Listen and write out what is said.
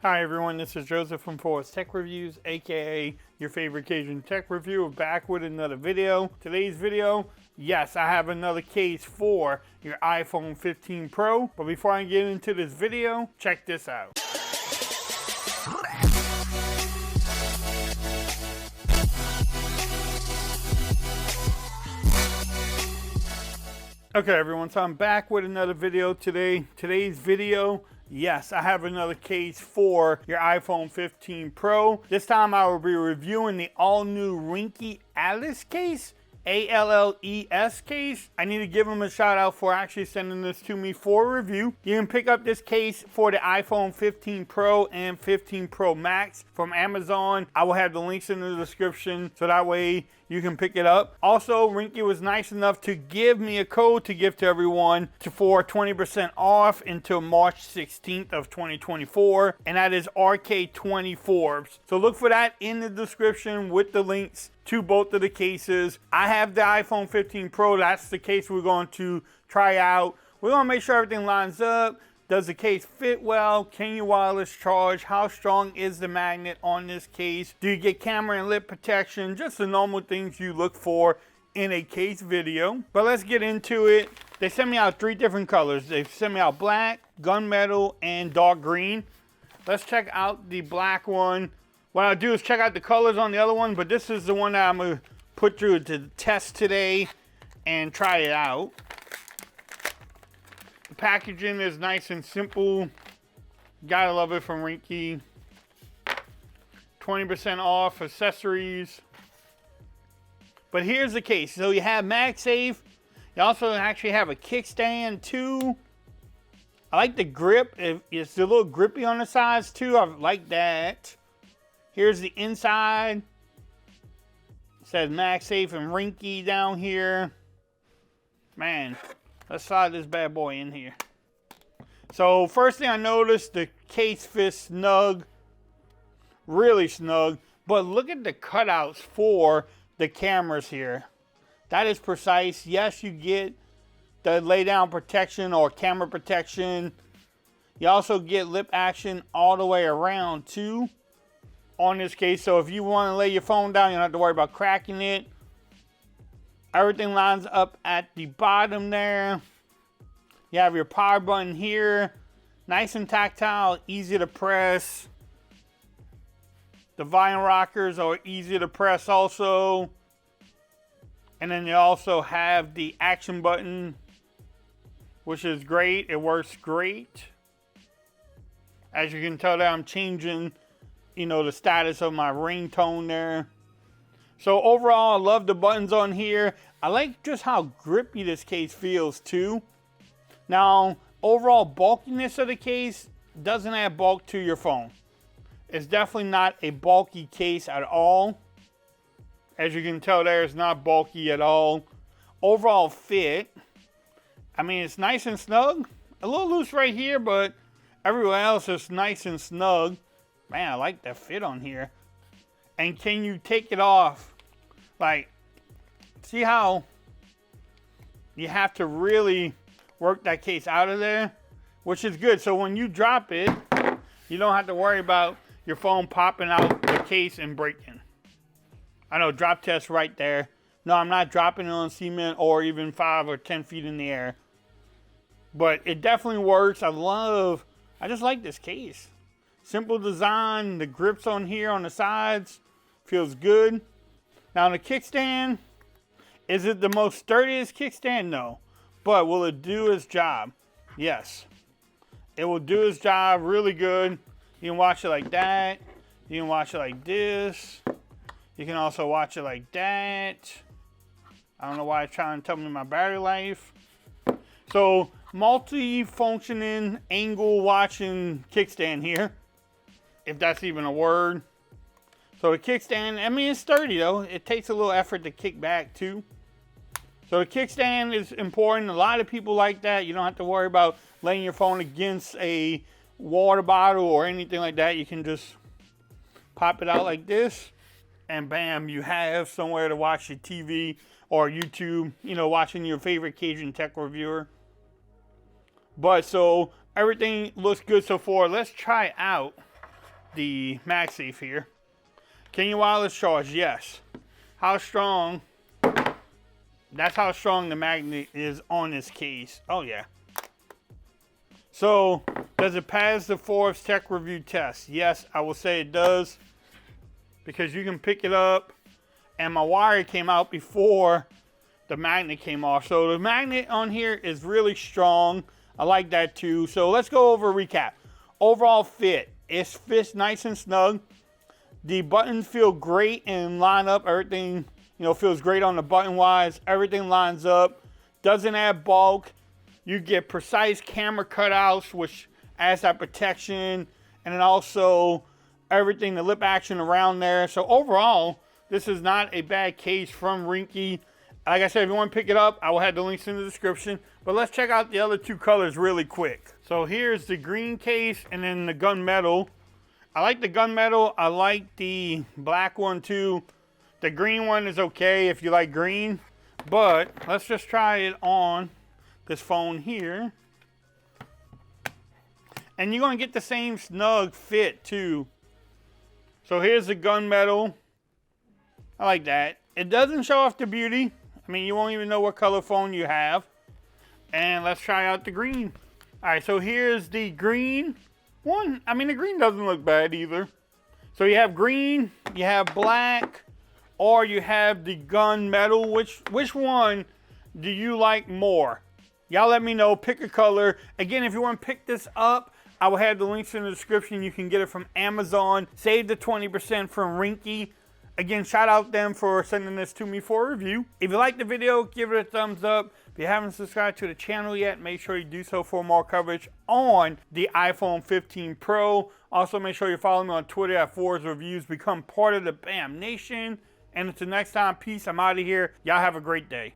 Hi everyone, this is Joseph from Forest Tech Reviews, aka your favorite Cajun tech reviewer, back with another video. Today's video, yes, I have another case for your iPhone 15 Pro. But before I get into this video, check this out. Okay everyone, so I'm back with another video today. Today's video, yes, I have another case for your iPhone 15 Pro. This time I will be reviewing the all-new Ringke Alice case. ALLES case. I need to give them a shout out for actually sending this to me for review. You can pick up this case for the iPhone 15 Pro and 15 Pro Max from Amazon. I will have the links in the description so that way you can pick it up. Also, Ringke was nice enough to give me a code to give to everyone for 20% off until March 16th of 2024, and that is RK24. So look for that in the description with the links to both of the cases. I have the iPhone 15 Pro. That's the case we're going to try out. We're going to make sure everything lines up. Does the case fit well? Can you wireless charge? How strong is the magnet on this case? Do you get camera and lip protection? Just the normal things you look for in a case video. But let's get into it. They sent me out 3 different colors. They sent me out black, gunmetal, and dark green. Let's check out the black one. What I'll do is check out the colors on the other one, but this is the one that I'm going to put through to the test today and try it out. The packaging is nice and simple. Gotta love it from Ringke. 20% off accessories. But here's the case. So you have Magsafe. You also actually have a kickstand too. I like the grip. It's a little grippy on the sides too. I like that. Here's the inside. It says Magsafe and Ringke down here. Man, let's slide this bad boy in here. So first thing I noticed, the case fits snug. Really snug. But look at the cutouts for the cameras here. That is precise. Yes, you get the lay down protection or camera protection. You also get lip action all the way around too on this case. So if you want to lay your phone down, you don't have to worry about cracking it. Everything lines up at the bottom there. You have your power button here. Nice and tactile, easy to press. The volume rockers are easy to press also. And then you also have the action button, which is great. It works great. As you can tell that I'm changing, the status of my ringtone there. So overall, I love the buttons on here. I like just how grippy this case feels too. Now, overall bulkiness of the case doesn't add bulk to your phone. It's definitely not a bulky case at all. As you can tell there, it's not bulky at all. Overall fit, I mean, it's nice and snug. A little loose right here, but everywhere else is nice and snug. Man, I like that fit on here. And can you take it off? Like, see how you have to really work that case out of there? Which is good. So when you drop it, you don't have to worry about your phone popping out the case and breaking. I know, drop test right there. No, I'm not dropping it on cement or even 5 or 10 feet in the air. But it definitely works. I just like this case. Simple design, the grips on here on the sides, feels good. Now the kickstand, is it the most sturdiest kickstand? No. But will it do its job? Yes. It will do its job really good. You can watch it like that. You can watch it like this. You can also watch it like that. I don't know why it's trying to tell me my battery life. So, multi-functioning angle watching kickstand here. If that's even a word. So the kickstand, I mean, it's sturdy though. It takes a little effort to kick back too. So the kickstand is important. A lot of people like that. You don't have to worry about laying your phone against a water bottle or anything like that. You can just pop it out like this. And bam, you have somewhere to watch your TV or YouTube, watching your favorite Cajun tech reviewer. But so everything looks good so far. Let's try out the Magsafe here. Can you wireless charge? Yes. How strong? That's how strong the magnet is on this case. Oh yeah. So, does it pass the Forbes Tech Review test? Yes, I will say it does. Because you can pick it up, and my wire came out before the magnet came off. So the magnet on here is really strong. I like that too. So let's go over a recap. Overall fit. It fits nice and snug. The buttons feel great and line up. Everything, feels great on the button wise. Everything lines up. Doesn't add bulk. You get precise camera cutouts, which adds that protection. And then also everything, the lip action around there. So overall, this is not a bad case from Ringke. Like I said, if you want to pick it up, I will have the links in the description. But let's check out the other two colors really quick. So here's the green case and then the gunmetal. I like the gunmetal. I like the black one too. The green one is okay if you like green. But let's just try it on this phone here. And you're going to get the same snug fit too. So here's the gunmetal. I like that. It doesn't show off the beauty. I mean, you won't even know what color phone you have. And let's try out the green. All right, so here's the green one. I mean, the green doesn't look bad either. So you have green, you have black, or you have the gunmetal. Which one do you like more? Y'all let me know. Pick a color. Again, if you want to pick this up, I will have the links in the description. You can get it from Amazon. Save the 20% from Ringke. Again, shout out them for sending this to me for a review. If you liked the video, give it a thumbs up. If you haven't subscribed to the channel yet, make sure you do so for more coverage on the iPhone 15 Pro. Also, make sure you follow me on Twitter at Forbes Reviews. Become part of the BAM Nation. And until next time, peace. I'm out of here. Y'all have a great day.